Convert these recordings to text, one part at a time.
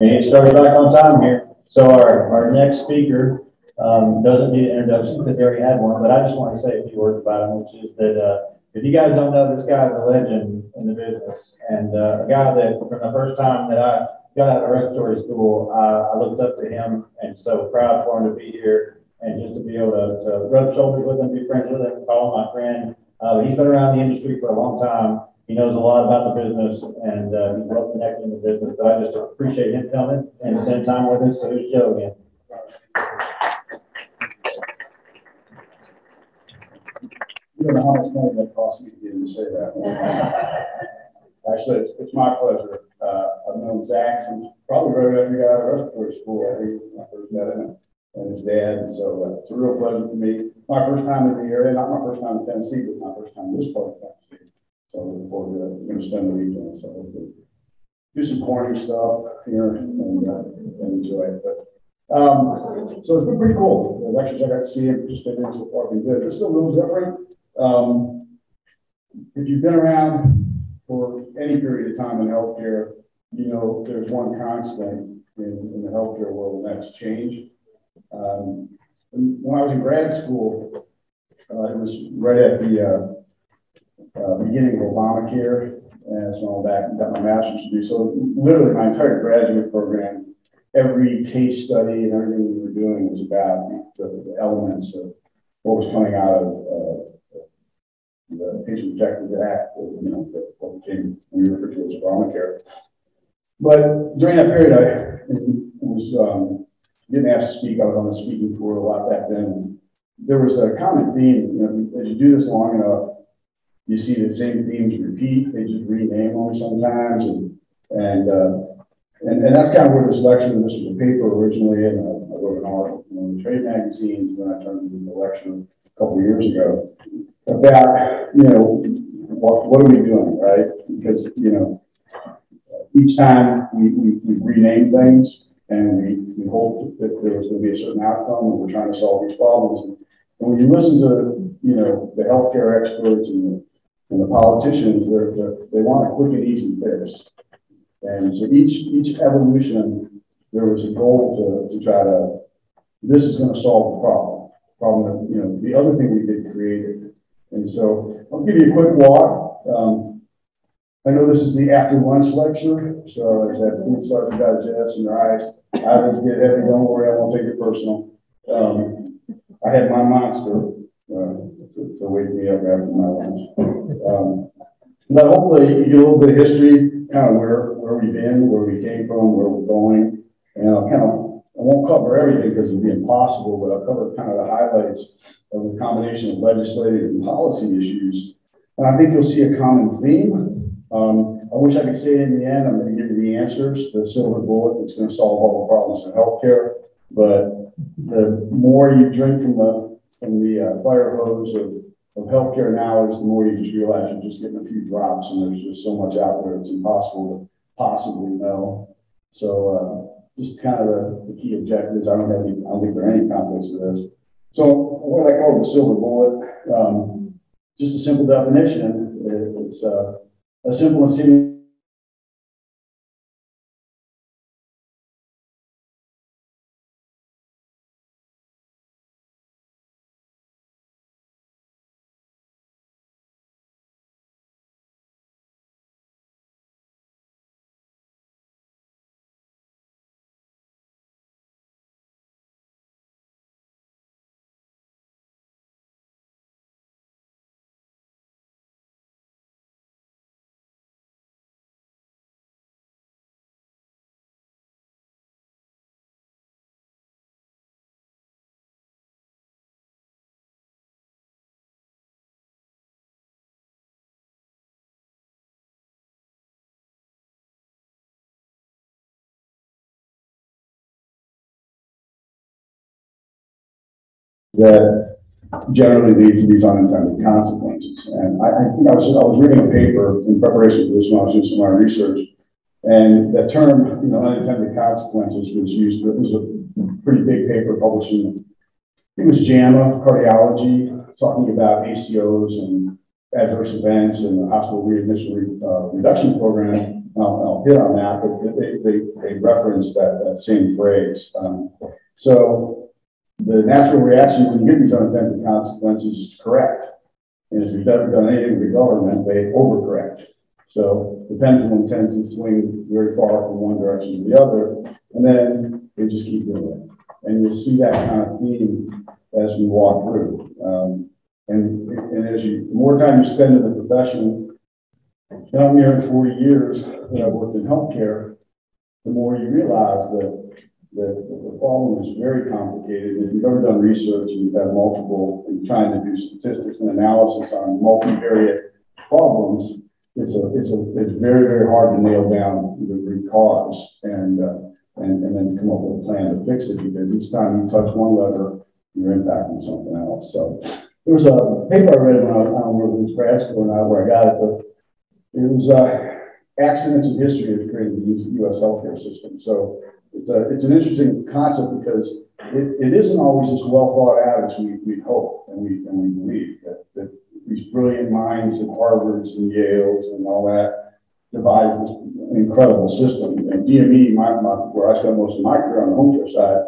And it started back on time here. So our next speaker doesn't need an introduction because they already had one, but I just want to say a few words about him, which is that if you guys don't know, this guy is a legend in the business, and a guy that from the first time that I got out of respiratory school, I looked up to him, and so proud for him to be here and just to be able to rub shoulders with him, be friends with him, call him my friend. He's been around the industry for a long time. He knows a lot about the business, and he's well connected in the business. But I just appreciate him coming and spending time with us. So here's Joe again. You don't know how much money that cost me to get him to say that. Actually, it's my pleasure. I've known Zach since probably right after he got out of respiratory school. I think when I first met him and his dad. And so it's a real pleasure for me. My first time in the area, not my first time in Tennessee, but my first time in this part of Tennessee. So I look forward to spend the weekend. So we'll do some corny stuff here and enjoy it. But so it's been pretty cool. The lectures I got to see and just been in so far been good. It's still a little different. If you've been around for any period of time in healthcare, you know there's one constant in the healthcare world, and that's change. When I was in grad school, it was right at the beginning of Obamacare, and so all that, got my master's degree. So literally my entire graduate program, every case study and everything we were doing was about the elements of what was coming out of the Patient Protective Act, what became, we refer to as Obamacare. But during that period, I was getting asked to speak. I was on the speaking tour a lot back then. There was a common theme, as you do this long enough, you see the same themes repeat. They just rename them sometimes, and that's kind of where this lecture. This was a paper originally, and I wrote an article in the trade magazines when I turned into the lecture a couple of years ago about what are we doing, right? Because each time we rename things and we hope that there was going to be a certain outcome, and we're trying to solve these problems. And when you listen to the healthcare experts and the politicians, they want a quick and easy fix. And so each evolution, there was a goal to try to, this is going to solve the problem. That, the other thing we did created. And so I'll give you a quick walk. I know this is the after lunch lecture, so as that food starts to digest in your eyes get heavy, don't worry, I won't take it personal. I had my monster to wake me up after my lunch. But hopefully you get a little bit of history, kind of where we've been, where we came from, where we're going. And I won't cover everything because it would be impossible, but I'll cover kind of the highlights of the combination of legislative and policy issues. And I think you'll see a common theme. I wish I could say it in the end. I'm going to give you the answers, the silver bullet that's going to solve all the problems in healthcare. But the more you drink from the fire hose of healthcare now, is the more you just realize you're just getting a few drops, and there's just so much out there it's impossible to possibly know. So just kind of the key objectives. I don't think there are any conflicts to this. So what I call the silver bullet, just a simple definition. It's a simple and simple. That generally lead to these unintended consequences. And I think I was reading a paper in preparation for this one. I was doing some of my research, and that term, unintended consequences, was used. It was a pretty big paper published in, I think it was JAMA Cardiology, talking about ACOs and adverse events and the hospital readmission reduction program. I'll hit on that, but they referenced that same phrase. So the natural reaction when you get these unintended consequences is to correct. And if you've ever done anything with the government, they overcorrect. So the pendulum tends to swing very far from one direction to the other, and then they just keep doing it. And you'll see that kind of theme as we walk through. And as the more time you spend in the profession, and I'm nearing 40 years that I've worked in healthcare, the more you realize that the problem is very complicated. If you've ever done research and you've had multiple, and trying to do statistics and analysis on multivariate problems, it's very, very hard to nail down the root cause and then come up with a plan to fix it, because each time you touch one lever, you're impacting something else. So there was a paper I read when I don't remember if it was grad school or not where I got it, but it was accidents in history that created the U.S. healthcare system. So it's an interesting concept because it isn't always as well thought out as we hope and we believe that these brilliant minds at Harvards and Yales and all that devised this incredible system. And DME, where I spent most of my career on the home care side,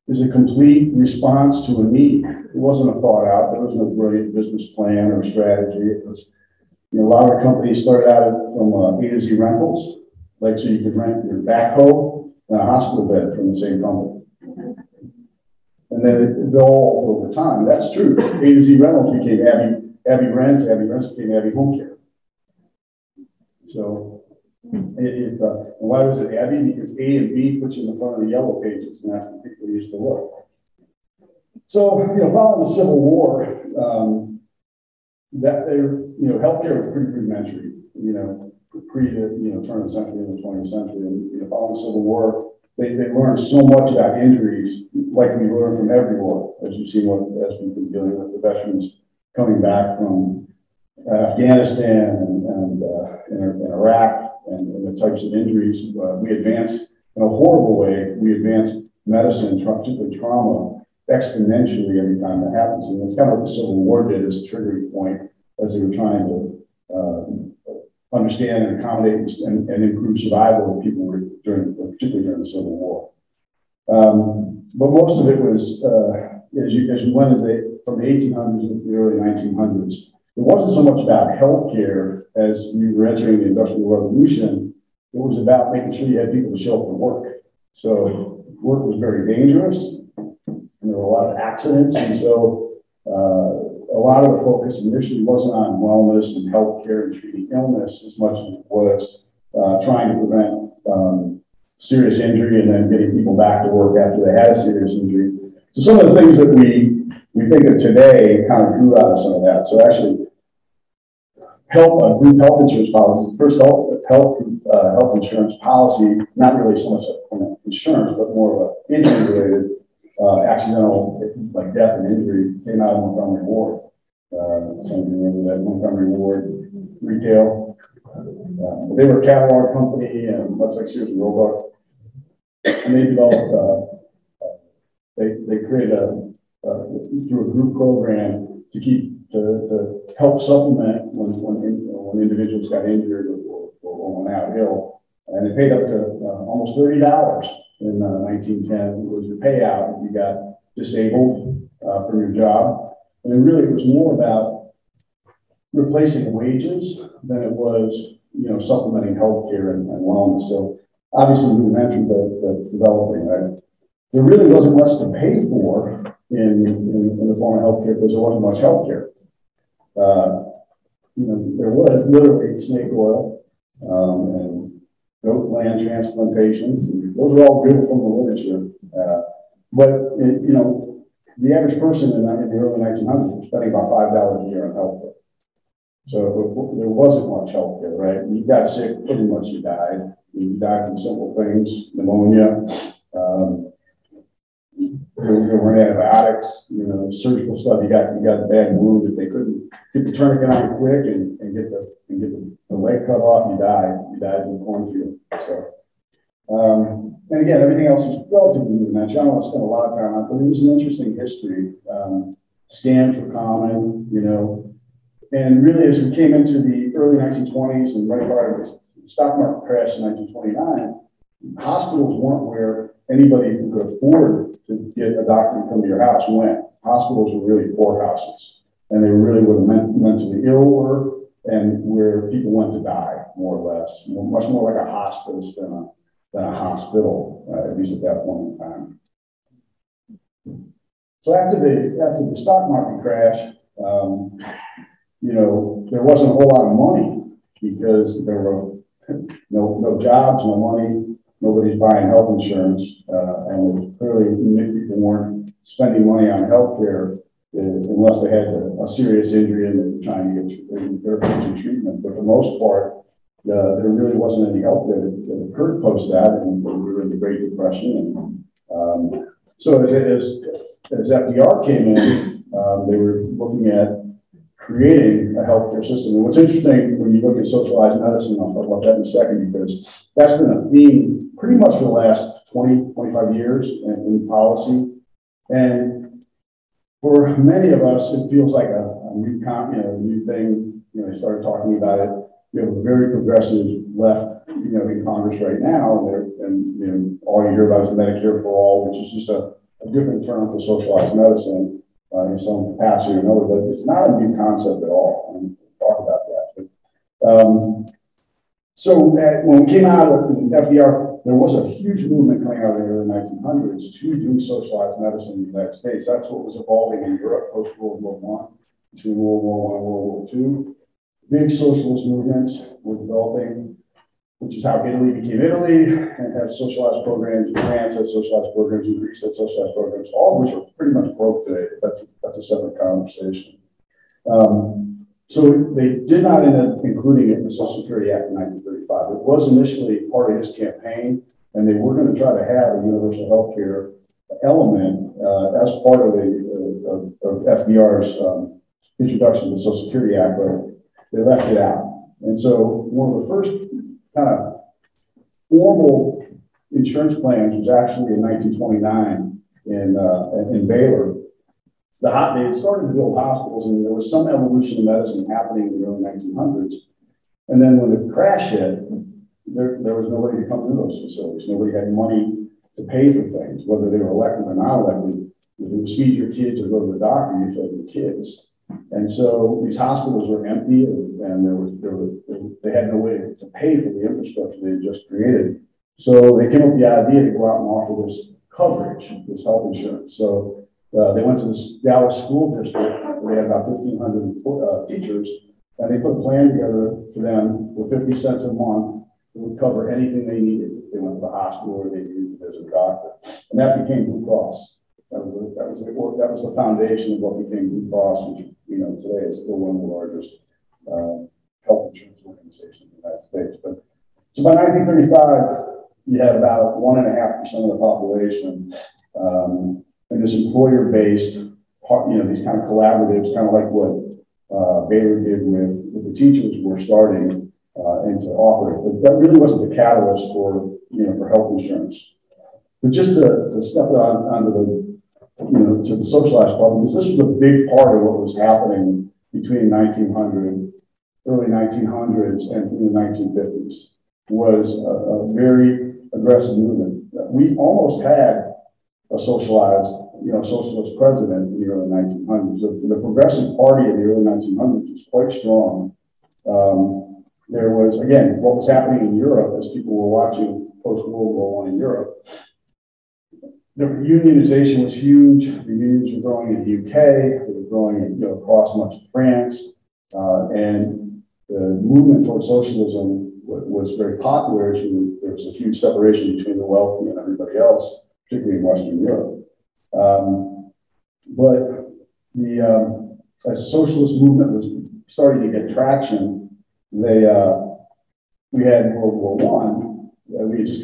is a complete response to a need. It wasn't a thought out. There was no brilliant business plan or strategy. It was, a lot of companies started out from A to Z rentals, like so you could rent your backhoe and a hospital bed from the same company. And then it evolved over time. That's true. A to Z rentals became Abbey Rents became Abbey Home Care. So, and why was it Abbey? Because A and B put you in the front of the yellow pages, and that's what people used to look. So, following the Civil War, healthcare was pretty rudimentary, pre the turn of the century and the 20th century. And following the Civil War, they learned so much about injuries, like we learned from every war, as you've seen as we've been dealing with the veterans coming back from Afghanistan and Iraq and the types of injuries. We advanced in a horrible way. We advanced medicine, particularly trauma, exponentially every time that happens. And it's kind of what the Civil War did as a triggering point as they were trying to understand and accommodate and improve survival of people particularly during the Civil War. But most of it was, as you went from the 1800s into the early 1900s, it wasn't so much about healthcare as we were entering the Industrial Revolution. It was about making sure you had people to show up to work. So work was very dangerous, and there were a lot of accidents, and so a lot of the focus initially wasn't on wellness and healthcare and treating illness as much as it was trying to prevent serious injury and then getting people back to work after they had a serious injury. So some of the things that we think of today kind of grew out of some of that. So actually, group health insurance policy, the first health insurance policy, not really so much insurance, but more of an injury-related accidental, like death and injury, came out of Montgomery Ward. Some of you remember that Montgomery Ward retail. They were a catalog company, and much like Sears and Roebuck, and they developed. They created through a group program to help supplement when individuals got injured or went out ill, and they paid up to almost $30 in 1910 was the payout if you got disabled from your job, and it was more about replacing wages than it was supplementing healthcare and wellness. So obviously we mentioned the developing, right? There really wasn't much to pay for in the form of healthcare because there wasn't much healthcare. There was literally snake oil and goat land transplantations. And those are all good from the literature. But the average person in the early 1900s was spending about $5 a year on healthcare. So there wasn't much healthcare, right? You got sick, pretty much you died. You died from simple things, pneumonia. There weren't antibiotics, surgical stuff. You got a bad wound. If they couldn't get the tourniquet on quick and get the leg cut off, you died. You died in the cornfield. So, and again, everything else is relatively rudimentary. I don't want to spend a lot of time on it, but it was an interesting history. Scams were common, and really as we came into the early 1920s and right part of the stock market crashed in 1929, hospitals weren't where anybody who could afford to get a doctor to come to your house went. Hospitals were really poorhouses, and they were really where the mentally ill were and where people went to die, more or less. Much more like a hospice than a hospital, at least at that point in time. So after the stock market crash, you know, there wasn't a whole lot of money because there were no jobs, no money, nobody's buying health insurance, and clearly people weren't spending money on healthcare unless they had a serious injury and they were trying to get therapeutic treatment. But for the most part, there really wasn't any help that occurred post that, and we were in the Great Depression. And so as FDR came in, they were looking at creating a healthcare system. And what's interesting when you look at socialized medicine, I'll talk about that in a second, because that's been a theme pretty much for the last 20, 25 years in policy. And for many of us, it feels like a new thing. You know, they started talking about it. We have a very progressive left, you know, in Congress right now, and you know, all you hear about is Medicare for all, which is just a different term for socialized medicine in some capacity or another, but it's not a new concept at all. And we'll talk about that. But, so when we came out of FDR, there was a huge movement coming out of the early 1900s to do socialized medicine in the United States. That's what was evolving in Europe post World War I, between World War I and World War II. Big socialist movements were developing, which is how Italy became Italy and has socialized programs. France has socialized programs, and Greece has socialized programs, all of which are pretty much broke today. That's a separate conversation. So they did not end up including it in the Social Security Act in 1935. It was initially part of his campaign, and they were going to try to have a universal health care element as part of FDR's introduction to the Social Security Act, but they left it out. And so one of the first kind of formal insurance plans was actually in 1929 in Baylor. They had started to build hospitals, and there was some evolution of medicine happening in the early 1900s. And then when the crash hit, there was nobody to come to those facilities. Nobody had money to pay for things, whether they were elected or not elected. If you feed your kids or go to the doctor, you fed your kids. And so these hospitals were empty, and they had no way to pay for the infrastructure they had just created. So they came up with the idea to go out and offer this coverage, this health insurance. So they went to the Dallas School District, where they had about 1,500 teachers, and they put a plan together for them for 50 cents a month that would cover anything they needed if they went to the hospital or they needed to visit a doctor. And that became Blue Cross. That was the foundation of what became Blue Cross, which, you know, today is still one of the largest health insurance organizations in the United States. But so by 1935, you had about 1.5% of the population in this employer-based, you know, these kind of collaboratives, kind of like what Baylor did with the teachers who were starting and to offer it. But that really wasn't the catalyst for, you know, for health insurance. But just to step onto the, you know, to the socialized part, because this was a big part of what was happening between 1900, early 1900s and through the 1950s, was a very aggressive movement. We almost had a socialized, you know, socialist president in the early 1900s. The Progressive Party in the early 1900s was quite strong. There was, again, what was happening in Europe as people were watching post-World War I in Europe. The unionization was huge. The unions were growing in the UK. They were growing, you know, across much of France. And the movement towards socialism was very popular. There was a huge separation between the wealthy and everybody else, particularly in Western Europe. But as the socialist movement was starting to get traction, we had World War I. We had just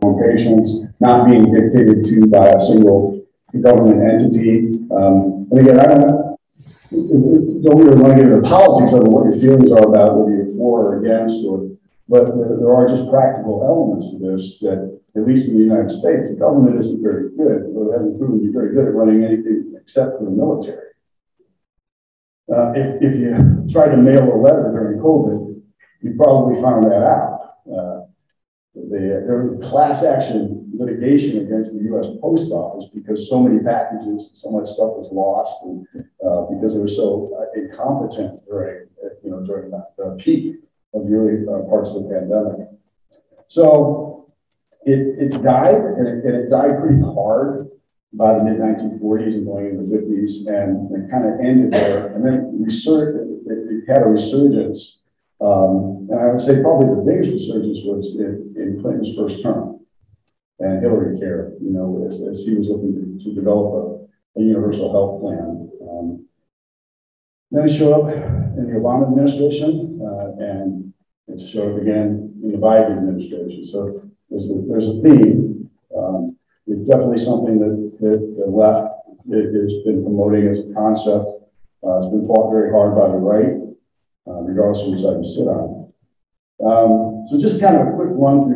own patients, not being dictated to by a single government entity. And again, I don't really want to get into politics of what your feelings are about whether you're for or against, but there are just practical elements to this that, at least in the United States, the government isn't very good, or hasn't proven to be very good at running anything except for the military. If you tried to mail a letter during COVID, you probably found that out. There was class action litigation against the U.S. Post Office because so many packages, so much stuff was lost, and because they were so incompetent during the peak of the early parts of the pandemic. So it died, and it died pretty hard by the mid-1940s and going into the 50s, and it kind of ended there, and then it had a resurgence. And I would say probably the biggest resurgence was in Clinton's first term and Hillary Care, as he was looking to develop a universal health plan. Then it showed up in the Obama administration, and it showed up again in the Biden administration. So there's a theme. It's definitely something that the left has been promoting as a concept. It's been fought very hard by the right, regardless of which side you sit on. So just kind of a quick run through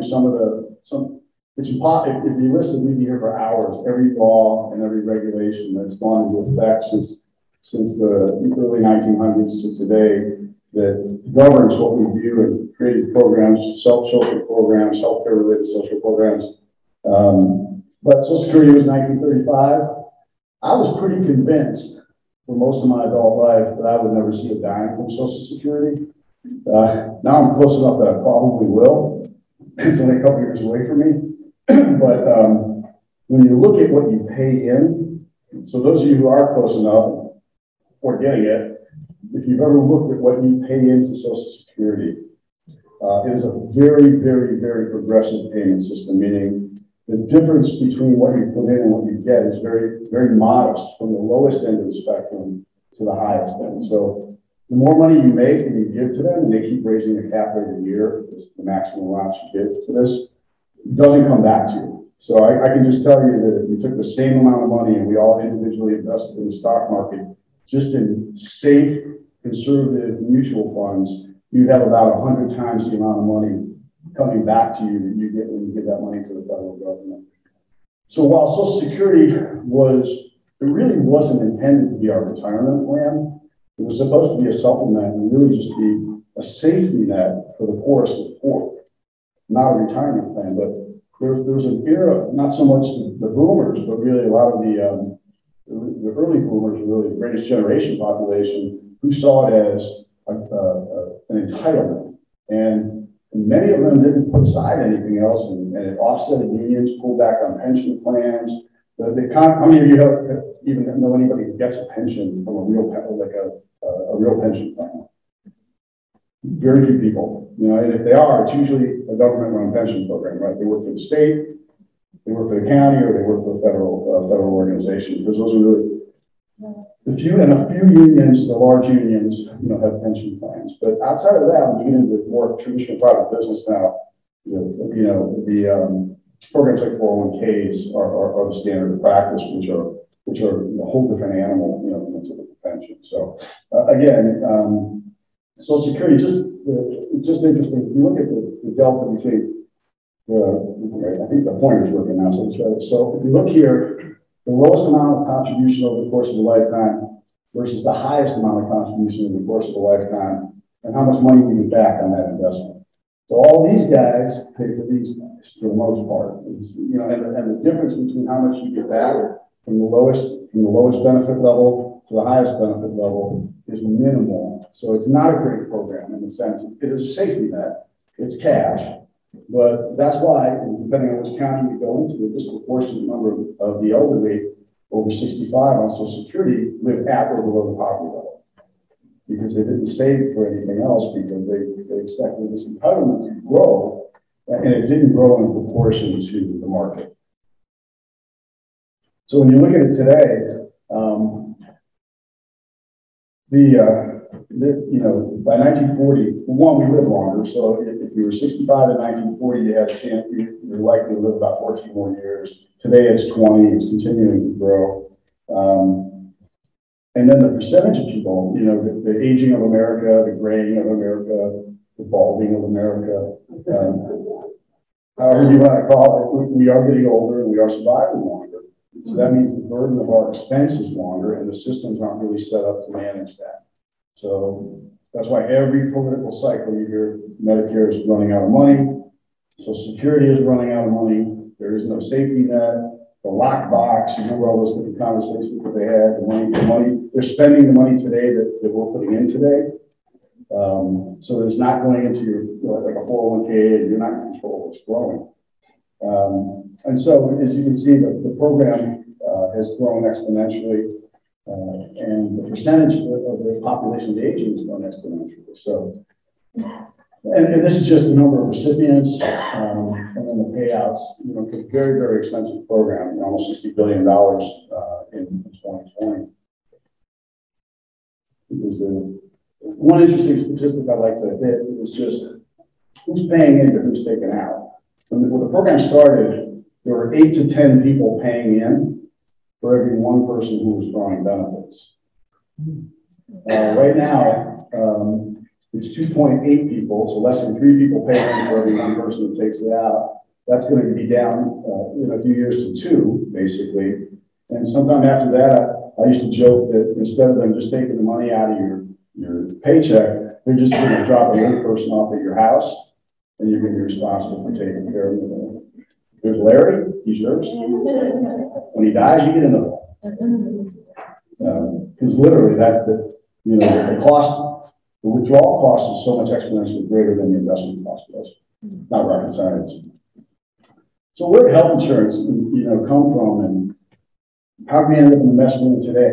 it's impossible, if you listen, we'd be here for hours. Every law and every regulation that's gone into effect since the early 1900s to today that governs what we do and created programs, social programs, healthcare related social programs. But Social Security was 1935. I was pretty convinced for most of my adult life that I would never see a dime from Social Security. Now I'm close enough that I probably will. It's only a couple years away from me. But when you look at what you pay in, so those of you who are close enough or getting it, if you've ever looked at what you pay into Social Security, it is a very, very, very progressive payment system, meaning the difference between what you put in and what you get is very, very modest from the lowest end of the spectrum to the highest end. So the more money you make and you give to them, and they keep raising the cap every year, the maximum amount you give to this, it doesn't come back to you. So I can just tell you that if you took the same amount of money and we all individually invested in the stock market, just in safe, conservative mutual funds, you'd have about 100 times the amount of money coming back to you that you get when you give that money to the federal government. So while Social Security really wasn't intended to be our retirement plan, it was supposed to be a supplement and really just be a safety net for the poorest of the poor. Not a retirement plan, but there was an era, not so much the boomers, but really a lot of the early boomers, really the greatest generation population, who saw it as an entitlement. And many of them didn't put aside anything else, and it offset unions, pulled back on pension plans. How many of you even know anybody who gets a pension from a real pension plan? Very few people, and if they are, it's usually a government-run pension program, right? They work for the state, they work for the county, or they work for a federal organization, because those are really a few unions, the large unions, have pension plans. But outside of that, when you get into more traditional private business now, the programs like 401ks are the standard of practice, which are a whole different animal, from a typical pension. So again. Social Security, just interesting. If you look at the delta between I think the pointer's working now. So if you look here, the lowest amount of contribution over the course of a lifetime versus the highest amount of contribution over the course of a lifetime, and how much money we get back on that investment. So all these guys pay for these guys for the most part. And the difference between how much you get back from the lowest benefit level to the highest benefit level is minimal. So it's not a great program in the sense it is a safety net. It's cash, but that's why, depending on which county you go into, a disproportionate number of the elderly over 65 on Social Security live at or below the poverty level because they didn't save for anything else because they expected this entitlement to grow, and it didn't grow in proportion to the market. So when you look at it today, you know, by 1940, one, we lived longer. So if you were 65 in 1940, you had a chance, you're likely to live about 14 more years. Today it's 20, it's continuing to grow. And then the percentage of people, you know, the aging of America, the graying of America, the balding of America, however you want to call it, we are getting older and we are surviving longer. So that means the burden of our expense is longer and the systems aren't really set up to manage that. So that's why every political cycle you hear Medicare is running out of money, Social Security is running out of money, there is no safety net, the lockbox, you remember all those different conversations that they had, the money, they're spending the money today that we're putting in today. So it's not going into your, like a 401k, and you're not in control, it's growing. And so as you can see, the program has grown exponentially, and the percentage of the population aging has grown exponentially. So, and this is just the number of recipients, and then the payouts. You know, it's a very, very expensive program, almost $60 billion in 2020. One interesting statistic I'd like to hit is just who's paying in or who's taking out. When the program started, there were 8 to 10 people paying in for every one person who was drawing benefits. Right now, it's 2.8 people, so less than 3 people pay in for every one person that takes it out. That's going to be down in a few years to 2, basically. And sometime after that, I used to joke that instead of them just taking the money out of your paycheck, they're just going to drop a young person off at your house, and you're going to be responsible for taking care of them. There's Larry, he's yours. When he dies, you get another one. Because literally, the cost, the withdrawal cost is so much exponentially greater than the investment cost was. Not rocket science. So where did health insurance, come from, and how can we end up in the mess we're in today?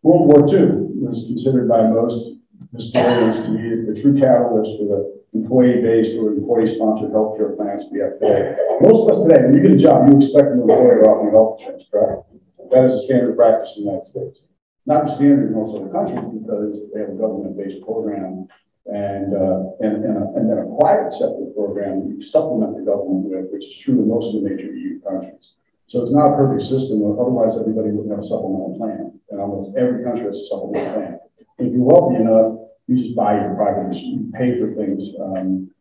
World War II was considered by most historians to be the true catalyst for the employee-based or employee-sponsored healthcare plans we have today. Most of us today, when you get a job, you expect an employer to offer you health insurance, correct? That is a standard practice in the United States. Not the standard in most other countries because they have a government-based program and then a private sector program you supplement the government with, which is true in most of the major EU countries. So it's not a perfect system, otherwise everybody wouldn't have a supplemental plan. And almost every country has a supplemental plan. If you're wealthy enough, you just buy your private, you pay for things out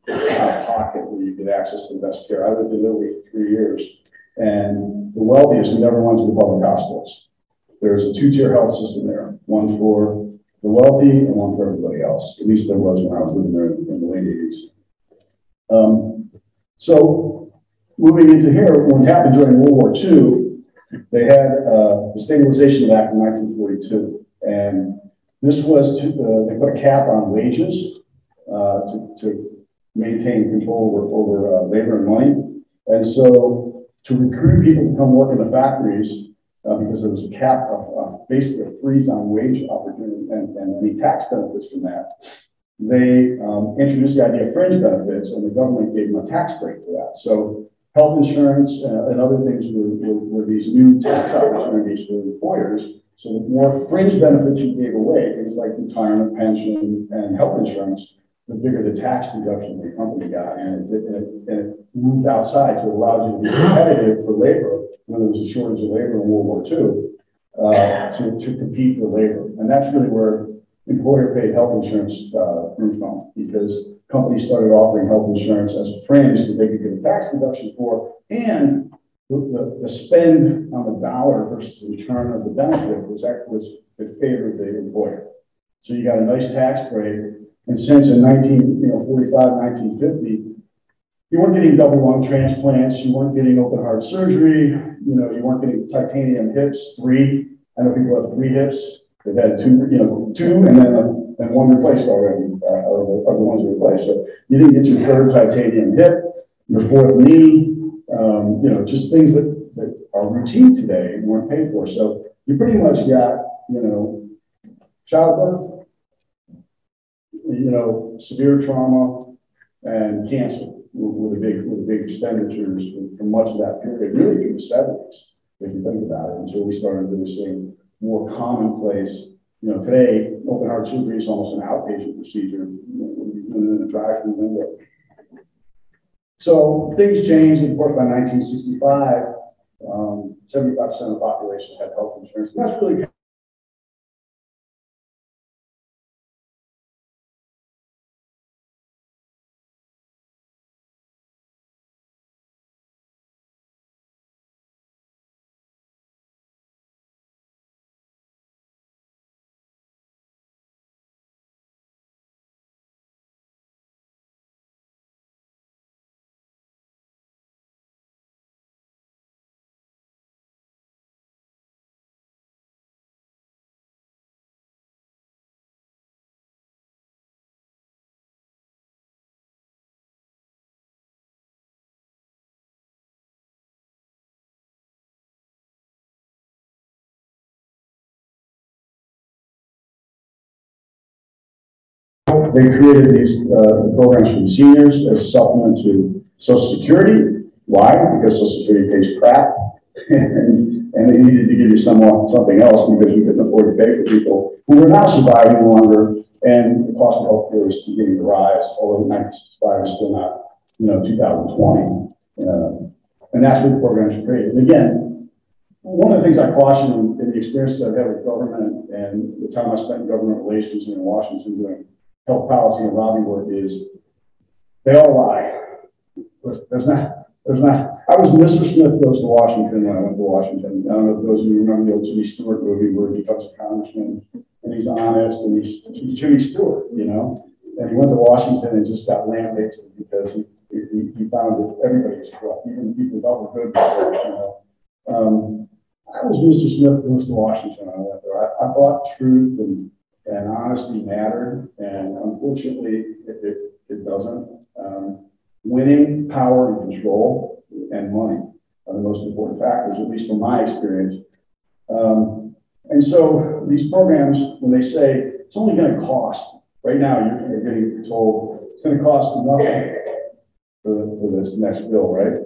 of pocket where you get access to the best care. I lived in Italy for 3 years, and the wealthiest never went to the public hospitals. There's a 2-tier health system there, one for the wealthy and one for everybody else. At least there was when I was living there in the late 80s. So moving into here, what happened during World War II, they had the Stabilization Act in 1942, and this was they put a cap on wages to maintain control over labor and money. And so to recruit people to come work in the factories, because there was a cap of basically a freeze on wage opportunity and any tax benefits from that, they introduced the idea of fringe benefits, and the government gave them a tax break for that. So health insurance and other things were these new tax opportunities for employers. So the more fringe benefits you gave away, things like retirement, pension, and health insurance, the bigger the tax deduction the company got. And it moved outside, so it allowed you to be competitive for labor when there was a shortage of labor in World War II to compete for labor. And that's really where employer-paid health insurance grew from, because companies started offering health insurance as a fringe that they could get a tax deduction for, and the spend on the dollar versus the return of the benefit was in favor of the employer. So you got a nice tax break. And since in 1945, 1950, you weren't getting double lung transplants, you weren't getting open heart surgery, you weren't getting titanium hips, 3. I know people have 3 hips. They've had 2, and then 1 replaced already, are the ones replaced. So you didn't get your 3rd titanium hip, your 4th knee. Just things that are routine today and weren't paid for. So you pretty much got, childbirth, severe trauma, and cancer were the big expenditures for much of that period, really through the 70s, if you think about it, until we started really seeing more commonplace today, open heart surgery is almost an outpatient procedure when you're doing it in a drive-through window. So things changed, of course, by 1965, 75% of the population had health insurance. And that's really they created these programs for seniors as a supplement to Social Security. Why? Because Social Security pays crap, and they needed to give you something else because we couldn't afford to pay for people who were now surviving longer, and the cost of health care is beginning to rise, although 1965 is still not, 2020. And that's what the programs were created. And again, one of the things I caution in the experiences I've had with government and the time I spent in government relations in Washington doing health policy and lobby work is they all lie. There's not. I was Mr. Smith Goes to Washington when I went to Washington. I don't know if those of you remember the old Jimmy Stewart movie where he becomes a congressman and he's honest and he's Jimmy Stewart, and he went to Washington and just got lambasted because he found that everybody was corrupt, even the people who thought were good. I was Mr. Smith Goes to Washington when I went there. I thought truth and honesty mattered, and unfortunately, it doesn't. Winning, power, and control, and money are the most important factors, at least from my experience. And so these programs, when they say it's only going to cost, right now you're getting told it's going to cost nothing for this next bill, right?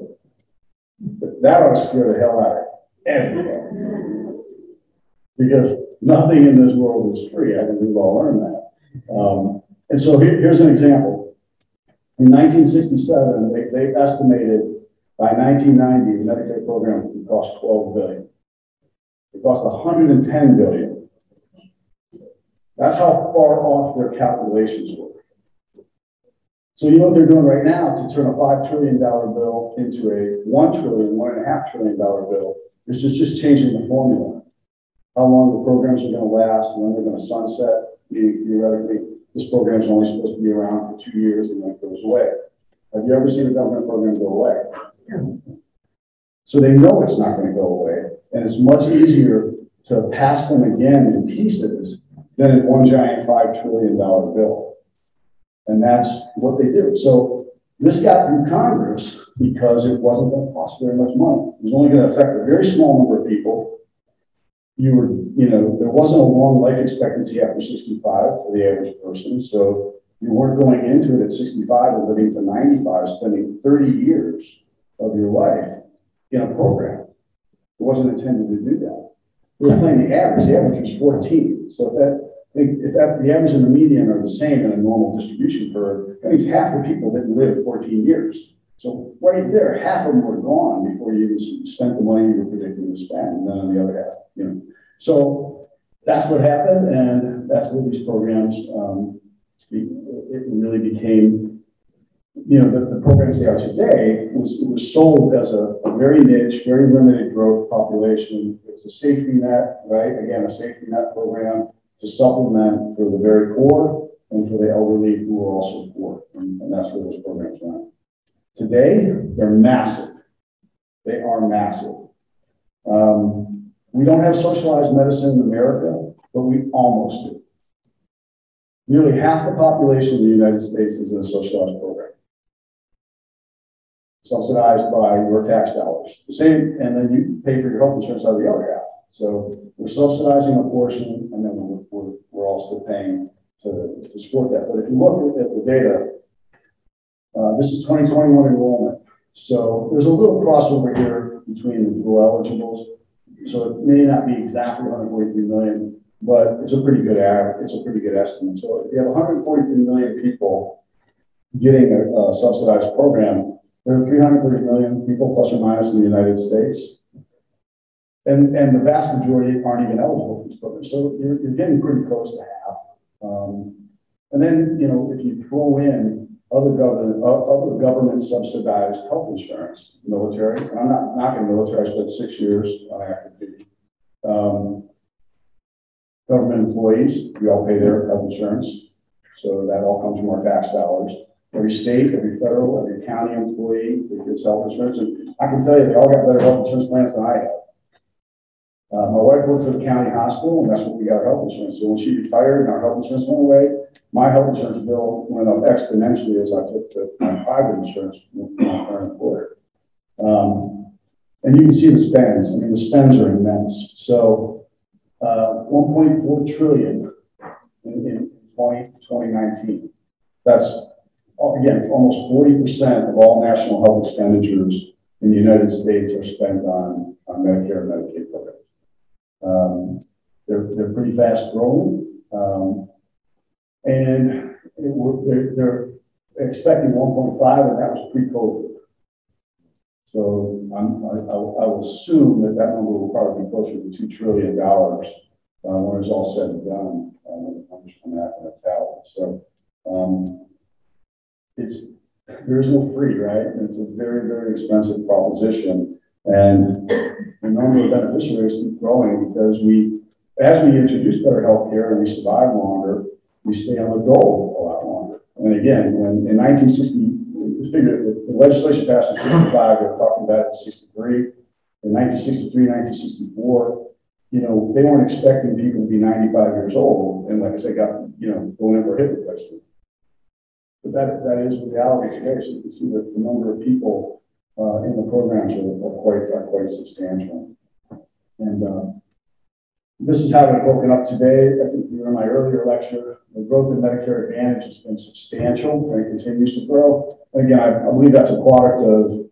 But that ought to scare the hell out of everybody. Because nothing in this world is free. I think we've all learned that. And so here's an example. In 1967, they estimated by 1990 the Medicare program would cost $12 billion. It cost $110 billion. That's how far off their calculations were. So you know what they're doing right now to turn a $5 trillion bill into a $1.5 trillion bill is just changing the formula. How long the programs are going to last, when they're going to sunset, meaning theoretically, this program is only supposed to be around for 2 years and then it goes away. Have you ever seen a government program go away? Yeah. So they know it's not going to go away, and it's much easier to pass them again in pieces than in one giant $5 trillion bill. And that's what they do. So this got through Congress because it wasn't going to cost very much money. It was only going to affect a very small number of people. There wasn't a long life expectancy after 65 for the average person. So you weren't going into it at 65 and living to 95, spending 30 years of your life in a program. It wasn't intended to do that. We were playing the average. The average was 14. So if the average and the median are the same in a normal distribution curve, that means half the people didn't live 14 years. So right there, half of them were gone before you even spent the money you were predicting to spend, and then on the other half, So that's what happened, and that's what these programs, it really became, the programs they are today, it was sold as a very niche, very limited growth population. It was a safety net, right? Again, a safety net program to supplement for the very poor and for the elderly who are also poor, and that's where those programs went. Today, they're massive. They are massive. We don't have socialized medicine in America, but we almost do. Nearly half the population of the United States is in a socialized program, subsidized by your tax dollars. The same, and then you pay for your health insurance out of the other half. So we're subsidizing a portion, and then we're also paying to support that. But if you look at the data, this is 2021 enrollment. So there's a little crossover here between the dual eligibles. So it may not be exactly 143 million, but it's a pretty good estimate. So if you have 143 million people getting a subsidized program, there are 330 million people plus or minus in the United States. And the vast majority aren't even eligible for this program. So you're getting pretty close to half. And then, you know, if you throw in other government subsidized health insurance, military, and I'm not knocking military, I spent 6 years on active duty. Government employees, we all pay their health insurance. So that all comes from our tax dollars. Every state, every federal, every county employee gets health insurance. And I can tell you, they all got better health insurance plans than I have. My wife worked for the county hospital, and that's what we got health insurance. So when she retired and our health insurance went away, my health insurance bill went up exponentially as I took my private insurance from my current employer. And you can see the spends. I mean, the spends are immense. So 1.4 trillion in 2019. That's, again, almost 40% of all national health expenditures in the United States are spent on Medicare and Medicaid programs. They're pretty fast growing, and they're expecting 1.5, and that was pre-COVID. So I will assume that number will probably be closer to $2 trillion when it's all said and done on that tally. So there is no free, right? It's a very, very expensive proposition. And the number of beneficiaries keep growing because as we introduce better health care and we survive longer, we stay on the dole a lot longer. And again, when in 1960, we figured if the legislation passed in 65, they were talking about it in 63. In 1963, 1964, you know, they weren't expecting people to be 95 years old. And like I said, going in for a hip replacement. But that is the reality today. So you can see that the number of people in the programs are quite substantial. And this is how they're broken up today. I think in my earlier lecture, the growth in Medicare Advantage has been substantial and it continues to grow. And again, I believe that's a product of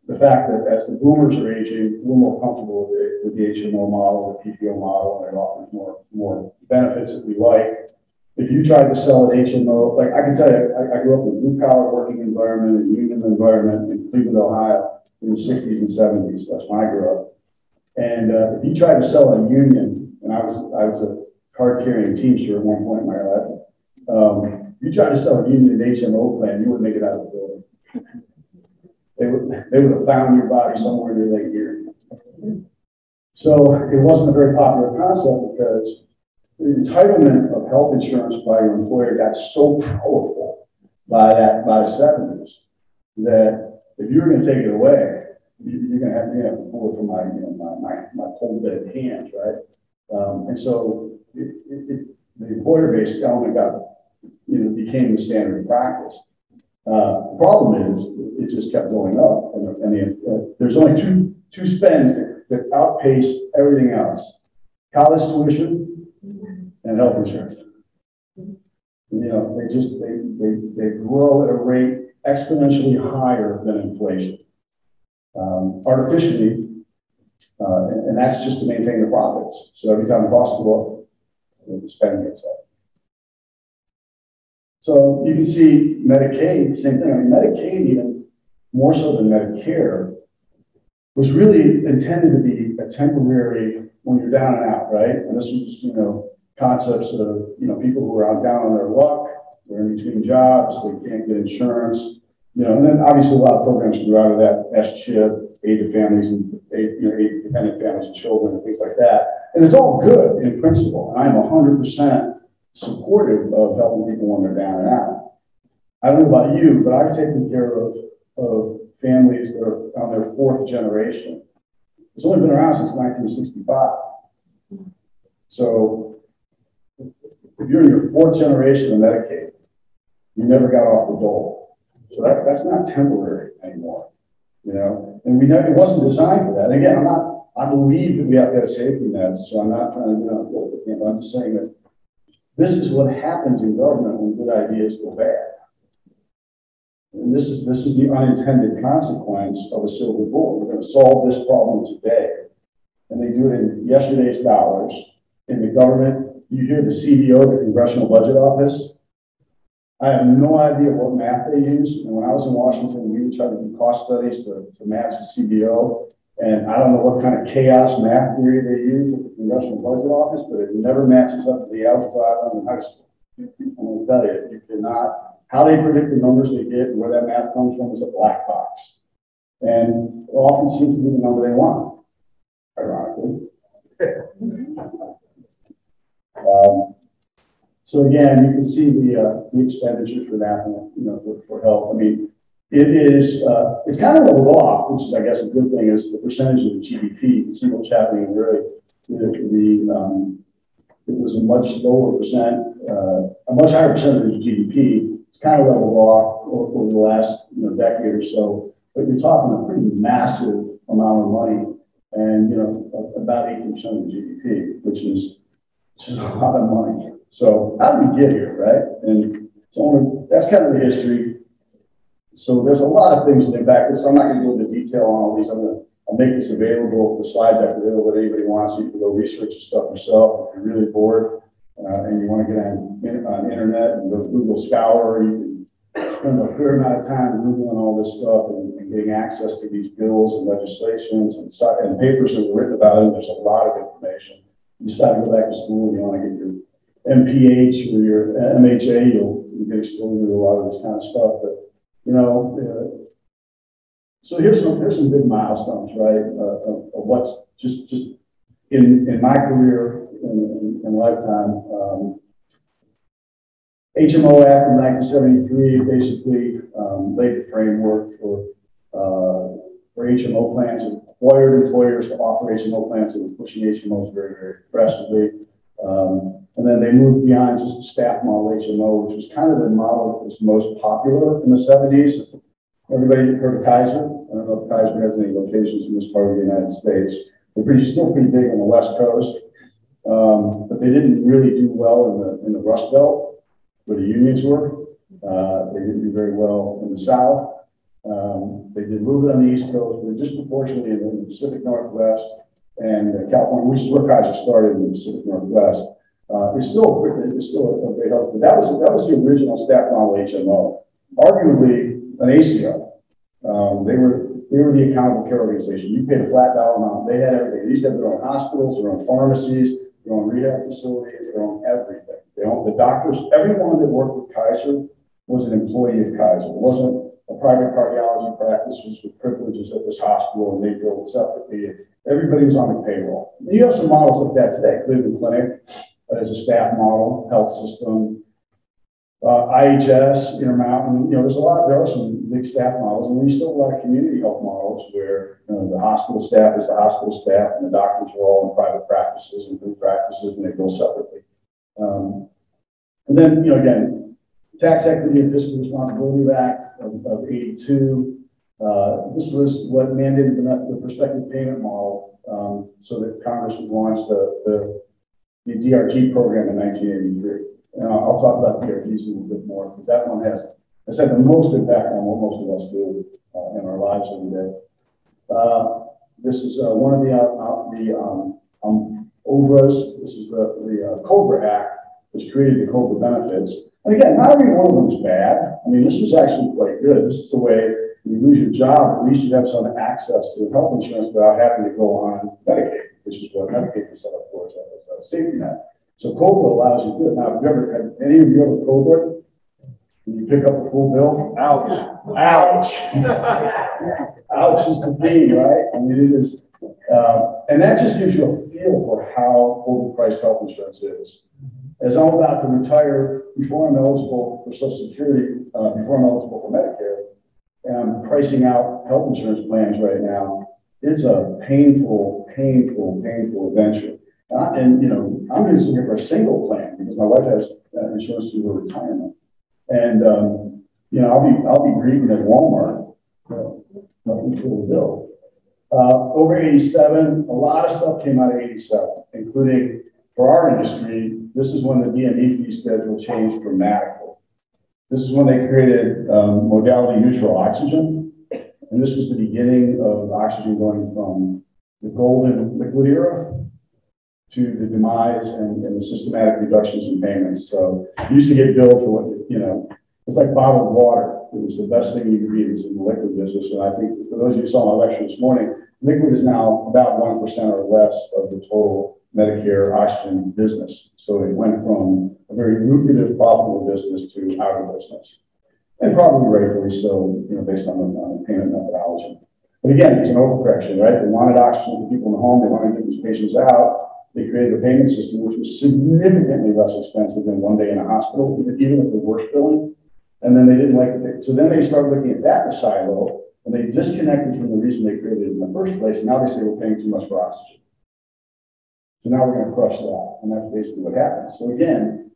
the fact that as the boomers are aging, we're more comfortable with the HMO model, the PPO model, and it offers more benefits that we like. If you tried to sell an HMO, like I can tell you, I grew up in a blue-collar working environment, a union environment in Cleveland, Ohio, in the 60s and 70s. That's when I grew up. And if you tried to sell a union, and I was a card-carrying teamster at one point in my life, if you tried to sell a union an HMO plan, you wouldn't make it out of the building. They would have found your body somewhere near Lake Erie. So it wasn't a very popular concept because the entitlement of health insurance by your employer got so powerful by the 70s that if you were going to take it away, you're going to have to pull it from my cold dead hands, right? And so the employer-based element became the standard of practice. The problem is it just kept going up, and there's only two spends that outpace everything else: college tuition and health insurance. They grow at a rate exponentially higher than inflation, artificially, and that's just to maintain the profits. So every time the costs go up, the spending goes up. So you can see Medicaid, same thing. I mean, Medicaid, even more so than Medicare, was really intended to be a temporary when you're down and out, right? And this was, concepts of, people who are down on their luck, they're in between jobs, they can't get insurance, and then obviously a lot of programs grew out of that, S-CHIP, aid to families and aid dependent families and children and things like that. And it's all good in principle. And I'm 100% supportive of helping people when they're down and out. I don't know about you, but I've taken care of families that are on their fourth generation. It's only been around since 1965. So if you're in your fourth generation of Medicaid, you never got off the dole. So that's not temporary anymore, and it wasn't designed for that. And again, I believe that we have to have safety nets, so I'm not trying to get on the camp. I'm just saying that this is what happens in government when good ideas go bad. And this is the unintended consequence of a silver bullet. We're going to solve this problem today. And they do it in yesterday's dollars. in the government, you hear the CBO, the Congressional Budget Office. I have no idea what math they use. And when I was in Washington, we tried to do cost studies to match the CBO. And I don't know what kind of chaos math theory they use at the Congressional Budget Office, but it never matches up to the algebra I learned in high school. I'm going to tell you, you cannot, how they predict the numbers they get and where that math comes from is a black box. And it often seems to be the number they want, ironically. So again, you can see the expenditures for that, for health. I mean, it is, it's kind of leveled off, which is, I guess, a good thing, is the percentage of the GDP. See what's happening really. It was a much lower percent, a much higher percentage of GDP. It's kind of leveled off over the last decade or so. But you're talking a pretty massive amount of money, and about 18% of the GDP, which is just a lot of money. So how did we get here, right? And so that's kind of the history. So there's a lot of things in the back. So I'm not going to go into detail on all these. I'll make this available, the slide deck available to anybody wants. You can go research the stuff yourself. If you're really bored and you want to get on the internet and go to Google Scholar, you can spend a fair amount of time Googling all this stuff and getting access to these bills and legislations and papers that were written about it. There's a lot of information. You decide to go back to school and you want to get your MPH or your MHA, you'll get exposed to a lot of this kind of stuff. But so here's some big milestones, right? Of what's just in my career and lifetime. HMO Act in 1973 basically laid the framework for HMO plans and required employers to offer HMO plans that were pushing HMOs very, very aggressively. And then they moved beyond just the staff model HMO, which was kind of the model that was most popular in the 70s. Everybody heard of Kaiser? I don't know if Kaiser has any locations in this part of the United States. They're still pretty big on the West Coast, but they didn't really do well in the Rust Belt, where the unions were. They didn't do very well in the South. They did a little bit on the East Coast, but disproportionately in the Pacific Northwest and California, which is where Kaiser started in the Pacific Northwest. It's still a great help, but that was the original staff model HMO. Arguably an ACO. They were the accountable care organization. You paid a flat dollar amount. They had everything. They used to have their own hospitals, their own pharmacies, their own rehab facilities, their own everything. They owned the doctors. Everyone that worked with Kaiser was an employee of Kaiser. It wasn't a private cardiology practice with privileges at this hospital and they billed separately. Everybody was on the payroll. You have some models like that today. Cleveland Clinic as a staff model, health system, IHS, Intermountain. There are some big staff models, and we still have a lot of community health models where the hospital staff is the hospital staff, and the doctors are all in private practices and group practices, and they bill separately. And then, again, Tax Equity and Fiscal Responsibility Act of '82. This was what mandated the prospective payment model, so that Congress would launch the DRG program in 1983. And I'll talk about DRGs a little bit more because that one has had the most impact on what most of us do in our lives every day. This is one of the OBRAs. This is the COBRA Act, which created the COBRA benefits. And again, not every one of them is bad. I mean, this was actually quite good. This is the way you lose your job, at least you have some access to health insurance without having to go on Medicaid, which is what Medicaid was set up for, as a safety net. So COBRA allows you to do it. Now, have any of you ever COBRA? You pick up a full bill? Ouch. Ouch. Ouch is the theme, right? I mean, it is. And that just gives you a feel for how overpriced health insurance is. As I'm about to retire, before I'm eligible for Social Security, before I'm eligible for Medicare, and I'm pricing out health insurance plans right now, it's a painful adventure. And I'm just looking for a single plan because my wife has insurance through her retirement. And I'll be greeting at Walmart, nothing for the bill. Over 87, a lot of stuff came out of 87, including for our industry. This is when the DME fee schedule changed dramatically. This is when they created modality neutral oxygen. And this was the beginning of oxygen going from the golden liquid era to the demise and the systematic reductions in payments. So you used to get billed for what, you know, it's like bottled water. It was the best thing you could be. It was in the liquid business. And I think for those of you who saw my lecture this morning, liquid is now about 1% or less of the total Medicare oxygen business. So it went from a very lucrative, profitable business to out of business. And probably rightfully so, you know, based on the payment methodology. But again, it's an overcorrection, right? They wanted oxygen for people in the home. They wanted to get these patients out. They created a payment system which was significantly less expensive than 1 day in a hospital, even at the worst billing. And then they didn't like it. So then they started looking at that in a silo, and they disconnected from the reason they created it in the first place. And now they say we're paying too much for oxygen. So now we're going to crush that. And that's basically what happens. So again,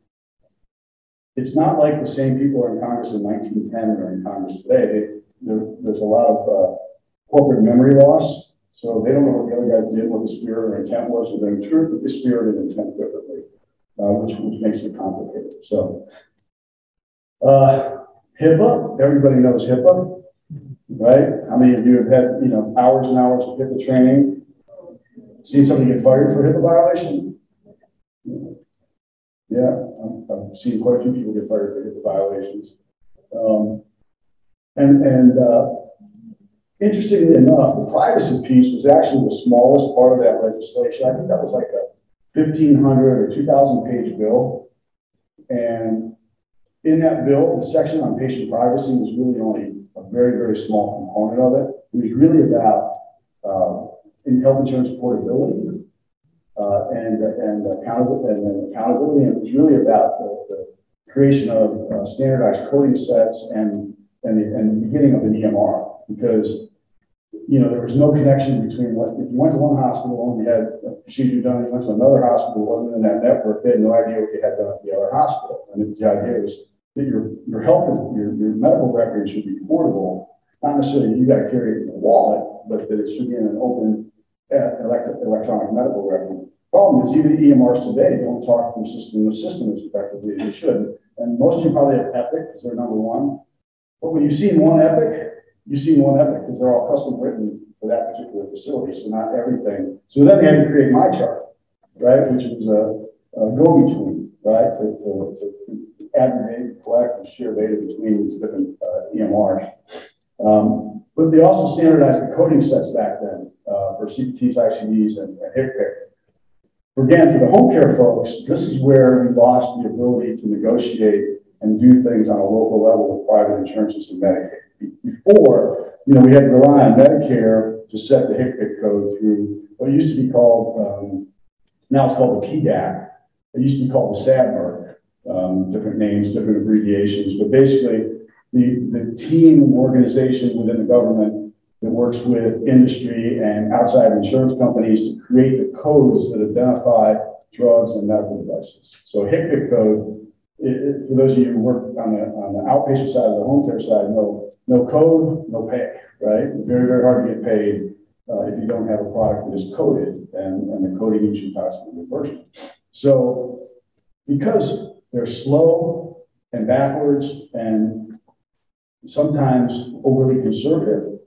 it's not like the same people are in Congress in 1910 that are in Congress today. There's a lot of corporate memory loss. So they don't know what the other guys did, what the spirit or intent was, or they interpret the spirit and intent differently, which makes it complicated. So HIPAA, everybody knows HIPAA, right? How many of you have had, you know, hours and hours of HIPAA training? Seen somebody get fired for HIPAA violation? Yeah, I've seen quite a few people get fired for HIPAA violations. Interestingly enough, the privacy piece was actually the smallest part of that legislation. I think that was like a 1,500 or 2,000 page bill. And in that bill, the section on patient privacy was really only a very, very small component of it. It was really about health insurance portability and accountability. And it was really about the creation of standardized coding sets and the beginning of an EMR, because you know, there was no connection between what, if you went to one hospital and you had a procedure done, you went to another hospital, wasn't in that network, they had no idea what you had done at the other hospital. And the idea was that your health, your medical record should be portable, not necessarily you got to carry it in a wallet, but that it should be in an open electronic medical record. Problem is, even EMRs today don't talk from system to system as effectively as they should. And most of you probably have Epic because they're number one. But when you see one Epic, you see one Epic because they're all custom written for that particular facility, so not everything. So then they had to create my chart, right, which was a go-between, right, to aggregate, collect, and share data between these different EMRs. But they also standardized the coding sets back then for CPTs, ICDs, and HICPIC. Again, for the home care folks, this is where we lost the ability to negotiate and do things on a local level with private insurances and Medicaid. Before, you know, we had to rely on Medicare to set the HICPIC code through what used to be called, now it's called the PDAC. It used to be called the SADMERC, different names, different abbreviations, but basically the team and organization within the government that works with industry and outside insurance companies to create the codes that identify drugs and medical devices. So HICPIC code, for those of you who work on the outpatient side of the home care side, no code, no pay, right? Very, very hard to get paid if you don't have a product that is coded, and the coding usually costs reimbursement. So because they're slow and backwards and sometimes overly conservative,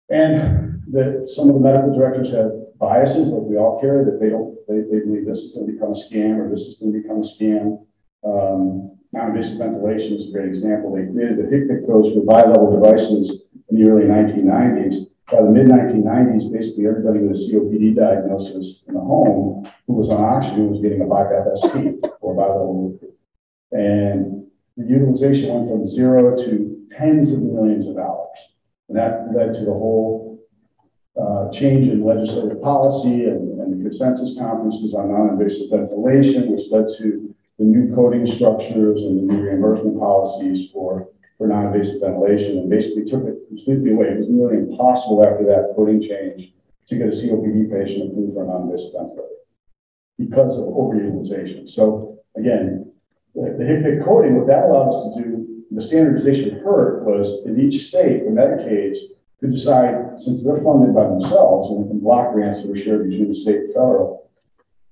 and that some of the medical directors have biases, like we all carry, that they believe this is going to become a scam or this is going to become a scam. Non-invasive ventilation is a great example. They created the HICPIC codes for bi-level devices in the early 1990s. By the mid-1990s, basically everybody with a COPD diagnosis in the home who was on oxygen was getting a BiPAP ST or bi-level. And the utilization went from 0 to tens of millions of dollars. And that led to the whole change in legislative policy and the consensus conferences on non-invasive ventilation, which led to the new coding structures and the new reimbursement policies for non-invasive ventilation, and basically took it completely away. It was nearly impossible after that coding change to get a COPD patient approved for a non-invasive ventilator because of overutilization. So again, the HICPIC coding, what that allowed us to do, the standardization hurt was in each state, the Medicaids could decide, since they're funded by themselves and block grants that are shared between the state and federal,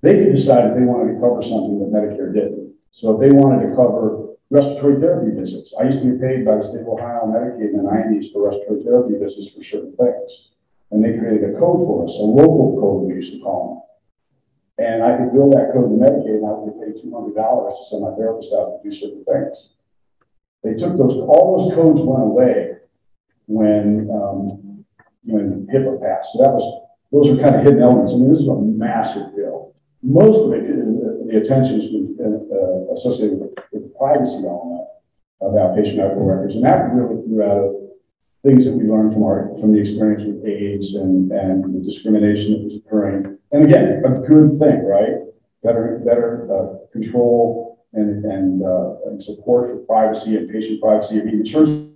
they could decide if they wanted to cover something that Medicare didn't. So if they wanted to cover respiratory therapy visits, I used to be paid by the state of Ohio Medicaid in the 90s for respiratory therapy visits for certain things. And they created a code for us, a local code we used to call And I could bill that code to Medicaid, and I would get paid $200 to send my therapist out to do certain things. They took all those codes went away when HIPAA passed. So those are kind of hidden elements. I mean, this is a massive bill. Most of it, the attention has been associated with the privacy element of outpatient medical records, and that really grew out of things that we learned from the experience with AIDS and the discrimination that was occurring. And again, a good thing, right? Better control and support for privacy and patient privacy. I mean, insurance.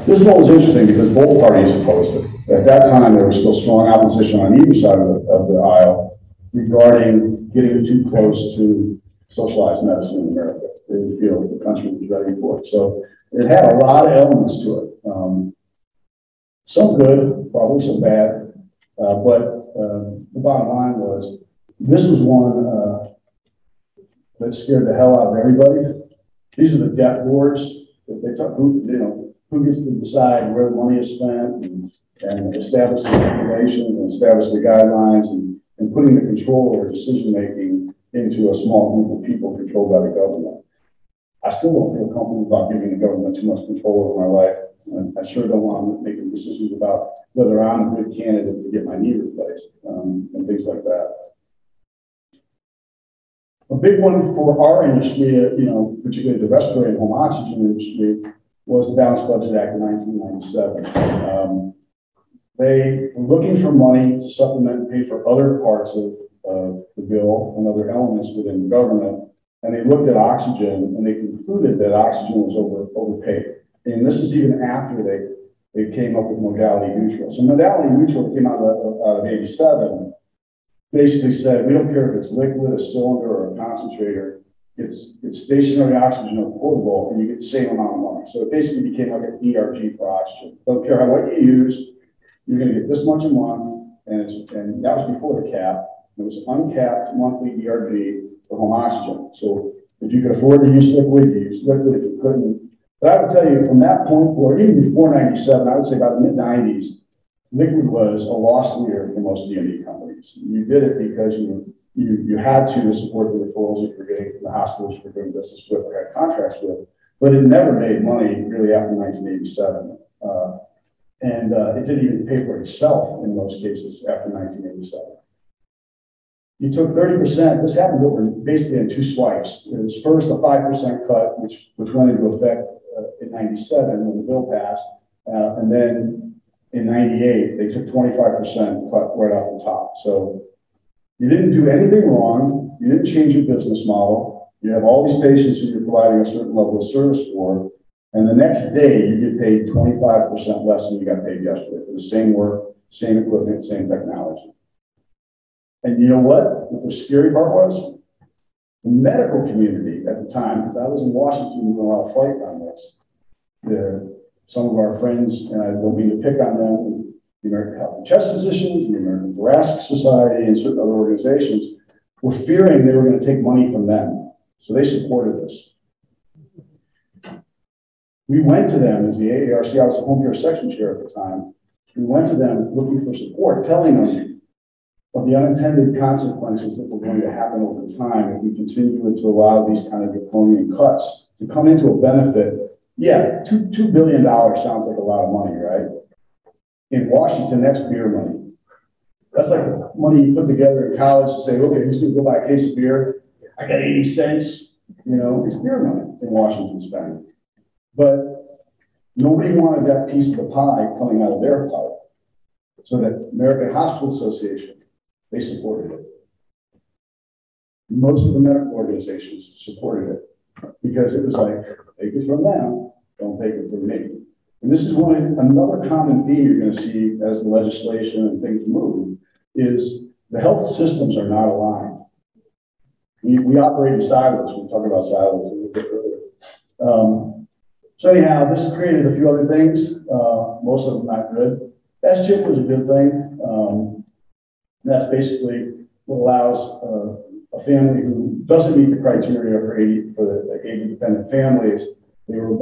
This one was interesting because both parties opposed it. At that time, there was still strong opposition on either side of the aisle regarding getting too close to socialized medicine in America. They didn't feel the country was ready for it. So it had a lot of elements to it. Some good, probably some bad, but the bottom line was this was one that scared the hell out of everybody. These are the debt wars that they took. Who gets to decide where the money is spent and establish the regulations and establish the guidelines and putting the control over decision making into a small group of people controlled by the government. I still don't feel comfortable about giving the government too much control over my life. And I sure don't want to make decisions about whether I'm a good candidate to get my knee replaced and things like that. A big one for our industry, particularly the respiratory and home oxygen industry, was the Balanced Budget Act of 1997. They were looking for money to supplement and pay for other parts of the bill and other elements within the government. And they looked at oxygen and they concluded that oxygen was overpaid. And this is even after they came up with modality neutral. So modality neutral came out of 87, basically said, we don't care if it's liquid, a cylinder, or a concentrator. It's stationary oxygen or portable, and you get the same amount of money. So it basically became like an ERG for oxygen. Don't care what you use, you're going to get this much a month, and that was before the cap. It was uncapped monthly ERG for home oxygen. So if you could afford to use liquid, you use liquid. If you couldn't, but I would tell you from that point forward, even before 97, I would say by the mid 90s, liquid was a loss leader for most DME companies. You did it because you had to support the referrals that you were getting from the hospitals you were doing business with or had contracts with, but it never made money really after 1987. And it didn't even pay for itself in most cases after 1987. You took 30%, this happened over basically in two swipes. It was first a 5% cut, which went into effect in 97 when the bill passed. And then in 98, they took 25% cut right off the top. So you didn't do anything wrong. You didn't change your business model. You have all these patients who you're providing a certain level of service for. And the next day you get paid 25% less than you got paid yesterday for the same work, same equipment, same technology. And you know what the scary part was? The medical community at the time, because I was in Washington doing a lot of fight on this, some of our friends, and I don't mean to pick on them, the American Health and Chest Physicians, the American Thoracic Society, and certain other organizations were fearing they were going to take money from them. So they supported this. We went to them as the AARC, I was the home care section chair at the time. We went to them looking for support, telling them of the unintended consequences that were going to happen over time if we continue to allow these kind of draconian cuts to come into a benefit. Yeah, $2 billion sounds like a lot of money, right? In Washington, that's beer money. That's like money you put together in college to say, okay, who's going to go buy a case of beer? I got 80 cents. It's beer money in Washington spending. But nobody wanted that piece of the pie coming out of their pie. So that American Hospital Association, they supported it. Most of the medical organizations supported it because it was like, take it from them, don't take it from me. And this is another common theme you're going to see as the legislation and things move is the health systems are not aligned. We operate in silos. We talk about silos a little bit earlier. So anyhow, this created a few other things, most of them not good. S-chip was a good thing. That's basically what allows a family who doesn't meet the criteria for the age-dependent families. They were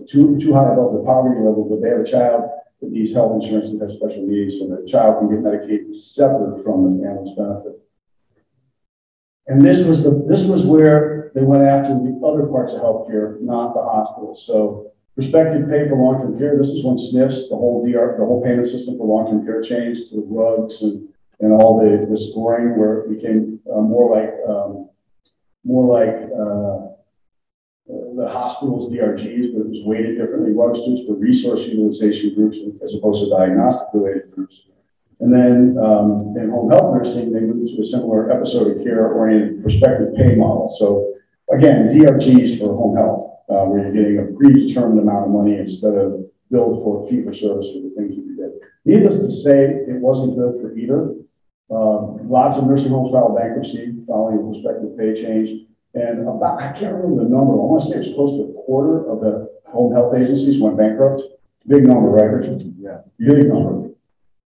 too high above the poverty level, but they have a child that needs health insurance and has special needs, so the child can get Medicaid separate from the family's benefit. And this was where they went after the other parts of healthcare, not the hospitals. So prospective pay for long-term care. This is when SNFs, the whole payment system for long-term care changed to the rugs and all the scoring, where it became more like the hospital's DRGs, but it was weighted differently. RUG stood for resource utilization groups as opposed to diagnostic related groups. And then in home health nursing, they moved to a similar episodic care oriented prospective pay model. So again, DRGs for home health, where you're getting a predetermined amount of money instead of billed for fee for service for the things that you did. Needless to say, it wasn't good for either. Lots of nursing homes filed bankruptcy following a prospective pay change. And I can't remember the number, I want to say it's close to a quarter of the home health agencies went bankrupt. Big number, right, Richard? Yeah. Big number.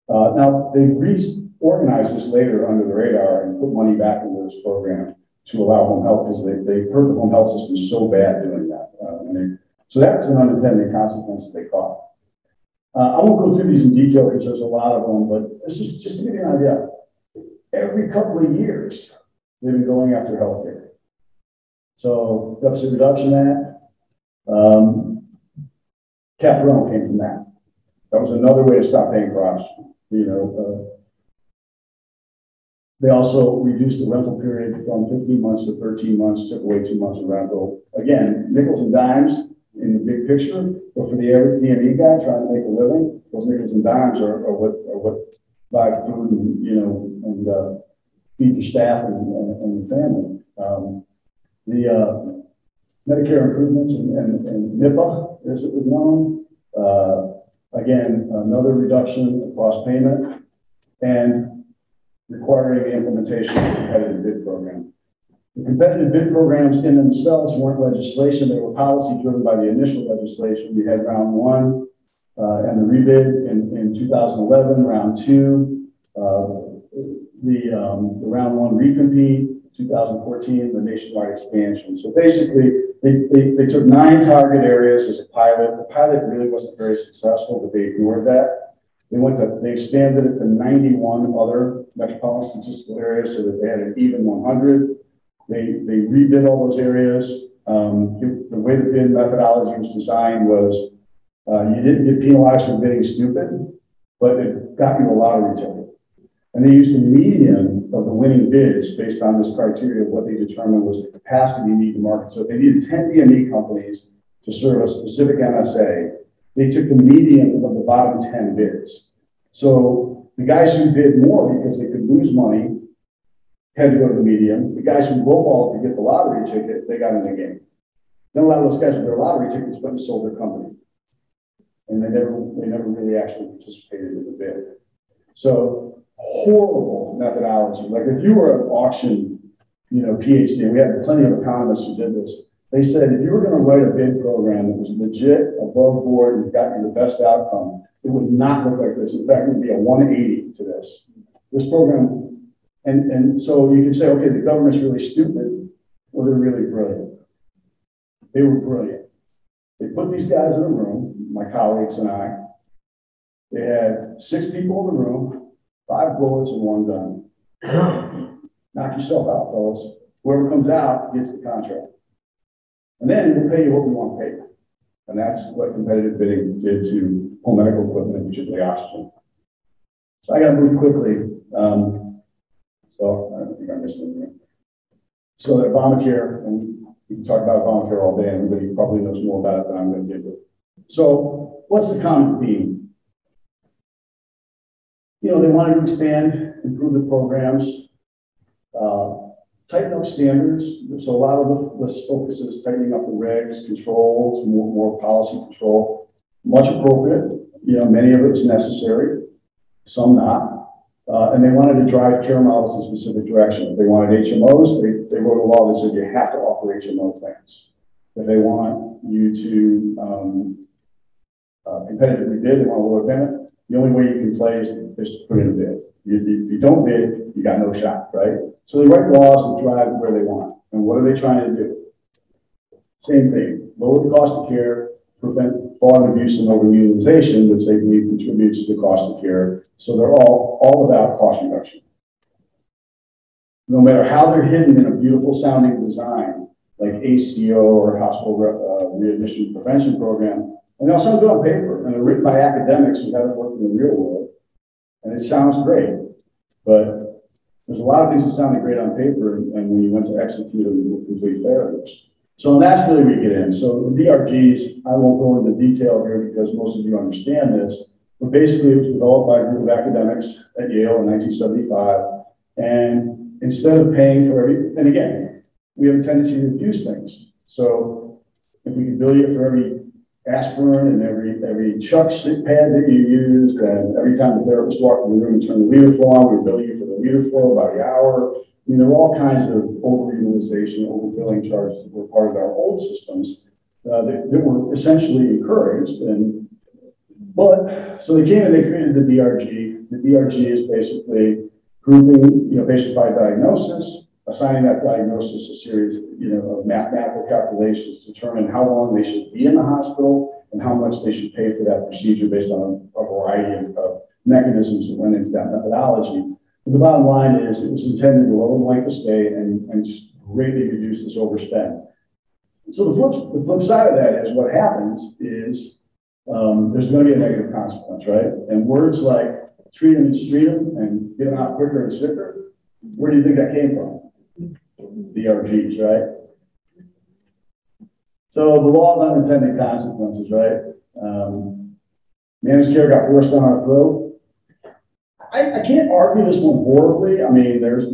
Now, they reorganized this later under the radar and put money back into this program to allow home health because they hurt the home health system so bad doing that. So that's an unintended consequence that they caught. I won't go through these in detail because there's a lot of them, but this is just to give you an idea. Every couple of years, they've been going after healthcare. So Deficit Reduction Act, cap rental came from that. That was another way to stop paying for oxygen. They also reduced the rental period from 15 months to 13 months, took away 2 months of rental. Again, nickels and dimes in the big picture, but for the average DME guy trying to make a living, those nickels and dimes are what buy food and feed your staff and the family. The Medicare improvements and NIPA, as it was known, again, another reduction of cost payment and requiring the implementation of a competitive bid program. The competitive bid programs in themselves weren't legislation, they were policy driven by the initial legislation. We had round one and the rebid in 2011, round two, the round one recompete, 2014, the nationwide expansion. So basically, they took 9 target areas as a pilot. The pilot really wasn't very successful, but they ignored that. They expanded it to 91 other metropolitan statistical areas so that they had an even 100. They rebid all those areas. The way the bid methodology was designed was you didn't get penalized for bidding stupid, but it got you a lottery ticket. And they used the median of the winning bids based on this criteria of what they determined was the capacity need to market. So if they needed 10 DME companies to serve a specific MSA, they took the median of the bottom 10 bids. So the guys who bid more because they could lose money had to go to the median. The guys who lowballed to get the lottery ticket, they got in the game. Then a lot of those guys with their lottery tickets went and sold their company. And they never really actually participated in the bid. So horrible methodology. Like if you were an auction, PhD, and we had plenty of economists who did this, they said if you were going to write a bid program that was legit, above board, and got you the best outcome, it would not look like this. In fact, it would be a 180 to this. This program, and so you can say, okay, the government's really stupid, or they're really brilliant. They were brilliant. They put these guys in a room, my colleagues and I. They had 6 people in the room, 5 bullets and 1 gun. Knock yourself out, fellas. Whoever comes out gets the contract. And then we'll pay you what we want to pay you. And that's what competitive bidding did to home medical equipment, particularly oxygen. So I got to move quickly. So I don't think I missed anything. So that Obamacare, and we can talk about Obamacare all day, and everybody probably knows more about it than I'm going to give it. So what's the common theme? you know, they wanted to expand, improve the programs, tighten up standards. So a lot of the focus is tightening up the regs, controls, more policy control. Much appropriate. You know, many of it's necessary, some not. And they wanted to drive care models in a specific direction. If they wanted HMOs, they wrote a law that said you have to offer HMO plans. If they want you to competitively bid, they want to lower payment, the only way you can play is to put in a bid. If you don't bid, you got no shot, right? So they write laws that drive where they want. And what are they trying to do? Same thing, lower the cost of care, prevent fraud and abuse and overutilization, which they believe contributes to the cost of care. So they're all about cost reduction. No matter how they're hidden in a beautiful sounding design, like ACO or hospital readmission prevention program, and they all sound good on paper, and they're written by academics who haven't worked in the real world, and it sounds great, but there's a lot of things that sounded great on paper, and when you went to execute them, you were complete failures. So that's really where we get in. So the DRGs, I won't go into detail here because most of you understand this, but basically it was developed by a group of academics at Yale in 1975, and instead of paying for and again, we have a tendency to abuse things. So if we can bill you for every aspirin and every Chuck stick pad that you used, and every time the therapist walked in the room and turned the leader flow on, we bill you for the leader flow by the hour. I mean, there were all kinds of overutilization, overbilling charges that were part of our old systems that were essentially encouraged. But so they came and they created the DRG. The DRG is basically grouping, you know, patients by diagnosis, assigning that diagnosis a series, you know, of mathematical calculations to determine how long they should be in the hospital and how much they should pay for that procedure based on a variety of mechanisms that went into that methodology. But the bottom line is it was intended to lower the length of stay and greatly reduce this overspend. So the flip side of that is what happens is there's going to be a negative consequence, right? And words like treat them and street them and get them out quicker and sicker, where do you think that came from? DRGs, right? So the law of unintended consequences, right? Managed care got forced down our throat. I can't argue this one horribly. I mean, managed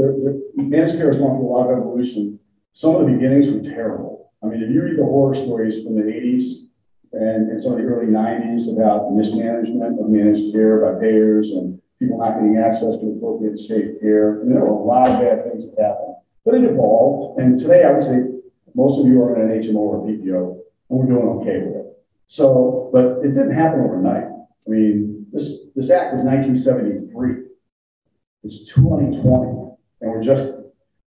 care has gone through a lot of evolution. Some of the beginnings were terrible. I mean, if you read the horror stories from the 80s and some of the early 90s about mismanagement of managed care by payers and people not getting access to appropriate safe care, I mean, there were a lot of bad things that happened. But it evolved, and today I would say most of you are in an HMO or PPO, and we're doing okay with it. So, but it didn't happen overnight. I mean, this act was 1973. It's 2020, and we're just,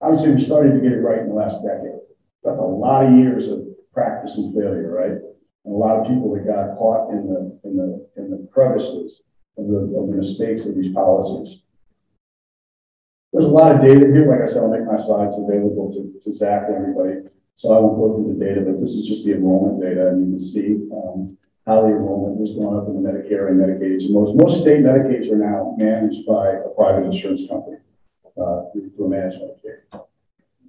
I would say we started to get it right in the last decade. That's a lot of years of practice and failure, right? And a lot of people that got caught in the crevices of the mistakes of these policies. There's a lot of data here. Like I said, I'll make my slides available to Zach and everybody. So I won't go through the data, but this is just the enrollment data, and you can see how the enrollment was going up in the Medicare and Medicaid. So most state Medicaids are now managed by a private insurance company through a managed Medicaid.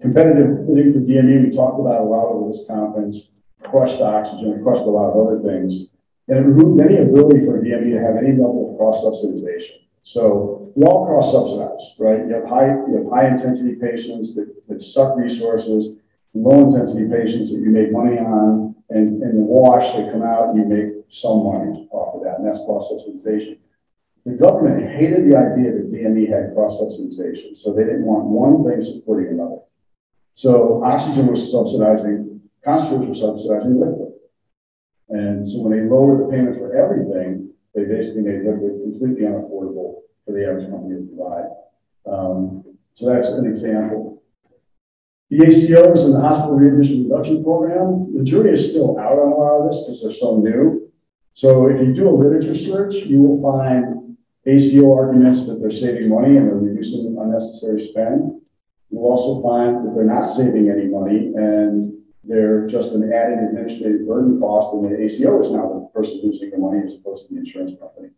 Competitive bidding for DME, we talked about a lot over this conference, crushed oxygen, crushed a lot of other things, and it removed any ability for a DME to have any level of cross-subsidization. So we all cross-subsidize, right? You have high-intensity patients that suck resources, low-intensity patients that you make money on, and in the wash, they come out and you make some money off of that, and that's cross-subsidization. The government hated the idea that DME had cross-subsidization, so they didn't want one thing supporting another. So oxygen was subsidizing, concentrators were subsidizing liquid. And so when they lowered the payment for everything, they basically made liquid completely unaffordable for the average company to provide. So that's an example. The ACOs and the hospital readmission reduction program, the jury is still out on a lot of this because they're so new. So if you do a literature search, you will find ACO arguments that they're saving money and they're reducing unnecessary spend. You'll also find that they're not saving any money and they're just an added administrative burden cost, and the ACO is now the person losing the money as opposed to the insurance company.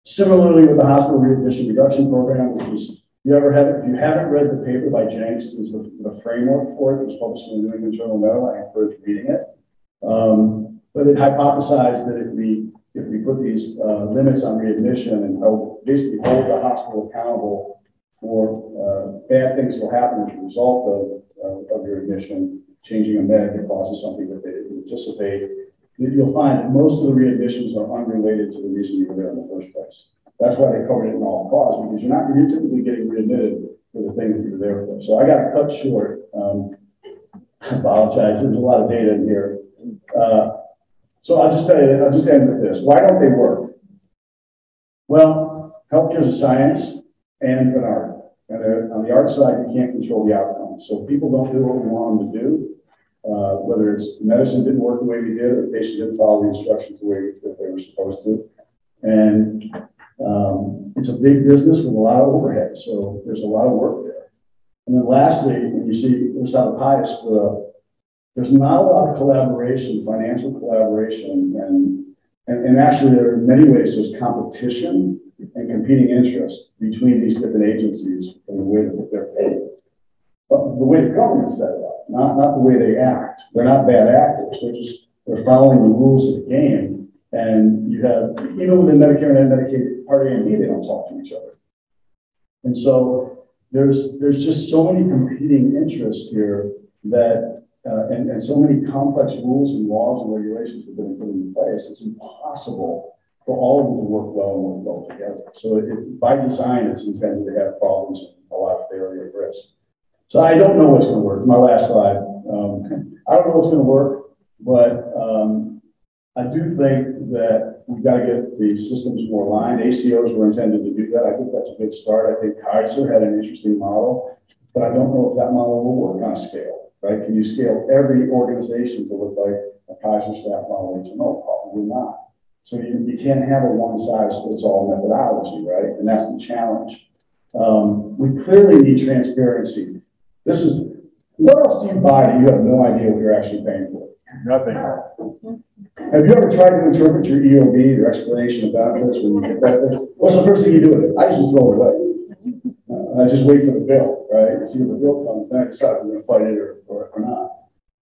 Similarly, with the hospital readmission reduction program, which was, if you haven't read the paper by Jenks, there's the framework for it. It was published in the New England Journal of Medicine. I encourage reading it. But it hypothesized that if we if we put these limits on readmission and basically hold the hospital accountable for bad things will happen as a result of your admission, changing a med that causes something that they didn't anticipate, you'll find that most of the readmissions are unrelated to the reason you were there in the first place. That's why they covered it in all cause, because you're typically getting readmitted for the thing that you're there for. So I got to cut short. I apologize. There's a lot of data in here. So I'll just tell you, I'll just end with this. Why don't they work? Well, healthcare is a science and an art. And on the art side, you can't control the outcome. So people don't do what we want them to do. Whether it's medicine didn't work the way we did, or the patient didn't follow the instructions the way that they were supposed to. And it's a big business with a lot of overhead. So there's a lot of work there. And then lastly, when you see this out of pious, there's not a lot of collaboration, financial collaboration, and actually there are in many ways there's competition and competing interest between these different agencies in the way that they're paid. But the way the government's set it up, not the way they act. They're not bad actors. They're following the rules of the game. And you have, even within Medicare and Medicaid Part A and B, they don't talk to each other. And so there's just so many competing interests here that and so many complex rules and laws and regulations that have been put into place, it's impossible for all of them to work well and work well together. So by design, it's intended to have problems and a lot of failure and risk. So I don't know what's going to work. My last slide. I don't know what's going to work, but I do think that we've got to get the systems more aligned. ACOs were intended to do that. I think that's a good start. I think Kaiser had an interesting model, but I don't know if that model will work on a scale. Right? Can you scale every organization to look like a Kaiser staff model HMO? Probably not. So you can't have a one-size-fits-all methodology, right? And that's the challenge. We clearly need transparency. What else do you buy that you have no idea what you're actually paying for? Nothing. Have you ever tried to interpret your EOB, your explanation of benefits, when you get that? What's the first thing you do with it? I usually throw it away. I just wait for the bill, right? See if the bill comes, then I decide if I'm going to fight it or not.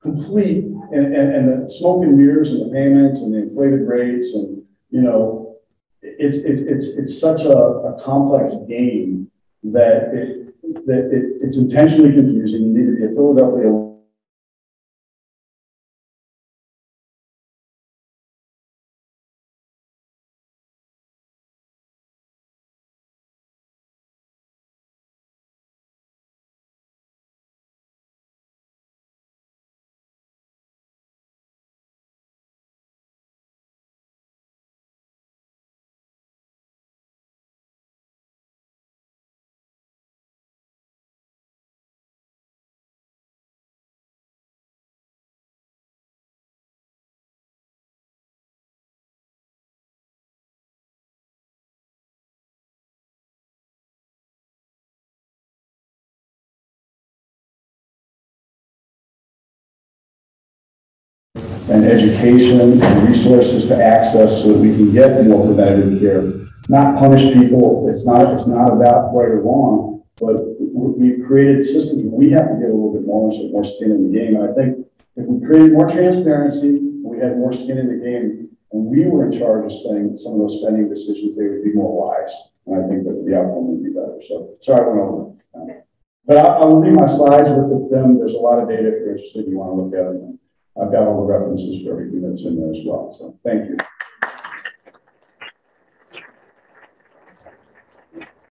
Complete, and the smoke and mirrors and the payments and the inflated rates, and it's such a complex game that it's intentionally confusing. You need to be a Philadelphia and education and resources to access so that we can get more preventative care. Not punish people. It's not about right or wrong, but we've created systems where we have to get a little bit more skin in the game. And I think if we created more transparency, we had more skin in the game, and we were in charge of spending some of those spending decisions, they would be more wise. And I think that the outcome would be better. So sorry I went over. But I will leave my slides with them. There's a lot of data if you're interested, you want to look at them. I've got all the references for everything that's in there as well. So thank you.